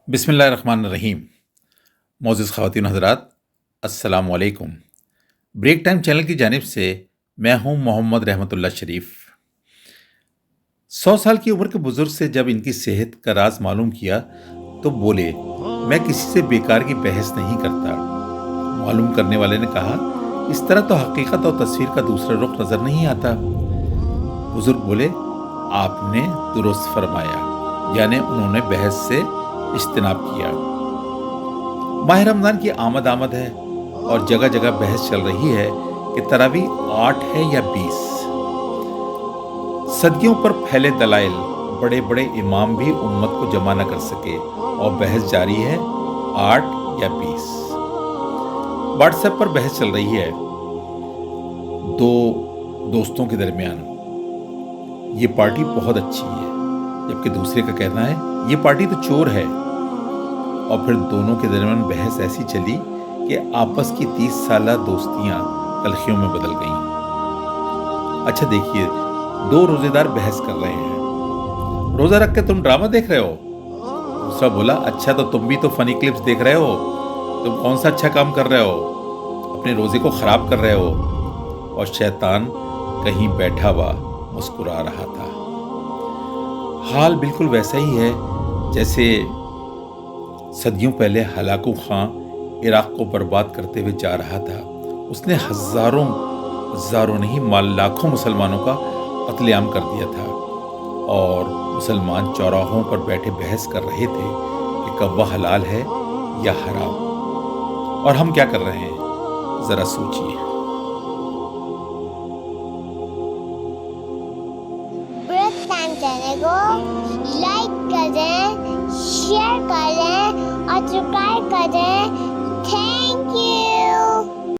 بسم اللہ الرحمن الرحیم۔ معزز خواتین و حضرات، السلام علیکم۔ بریک ٹائم چینل کی جانب سے میں ہوں محمد رحمت اللہ شریف۔ 100 سال کی عمر کے بزرگ سے جب ان کی صحت کا راز معلوم کیا تو بولے، میں کسی سے بیکار کی بحث نہیں کرتا۔ معلوم کرنے والے نے کہا، اس طرح تو حقیقت اور تصویر کا دوسرا رخ نظر نہیں آتا۔ بزرگ بولے، آپ نے درست فرمایا، یعنی انہوں نے بحث سے اجتناب کیا۔ ماہ رمضان کی آمد ہے اور جگہ جگہ بحث چل رہی ہے کہ تراویح 8 ہے یا 20۔ صدیوں پر پھیلے دلائل، بڑے بڑے امام بھی امت کو جمع نہ کر سکے اور بحث جاری ہے 8 یا 20۔ واٹس ایپ پر بحث چل رہی ہے دو دوستوں کے درمیان، یہ پارٹی بہت اچھی ہے، جبکہ دوسرے کا کہنا ہے یہ پارٹی تو چور ہے۔ اور پھر دونوں کے درمیان بحث ایسی چلی کہ آپس کی 30 سالہ دوستیاں تلخیوں میں بدل گئیں۔ اچھا دیکھیے، 2 روزے دار بحث کر رہے ہیں، روزہ رکھ کے تم ڈرامہ دیکھ رہے ہو؟ دوسرا بولا، اچھا تو تم بھی تو فنی کلپس دیکھ رہے ہو، تم کون سا اچھا کام کر رہے ہو؟ اپنے روزے کو خراب کر رہے ہو۔ اور شیطان کہیں بیٹھا ہوا مسکرا رہا تھا۔ حال بالکل ویسا ہی ہے جیسے صدیوں پہلے ہلاکو خان عراق کو برباد کرتے ہوئے جا رہا تھا۔ اس نے ہزاروں نہیں لاکھوں مسلمانوں کا قتل عام کر دیا تھا، اور مسلمان چوراہوں پر بیٹھے بحث کر رہے تھے کہ کوا حلال ہے یا حرام۔ اور ہم کیا کر رہے ہیں، ذرا سوچئے۔ بریک ٹائم چینل کو لائک کریں، شیئر کریں اور سبسکرائب کریں۔ تھینک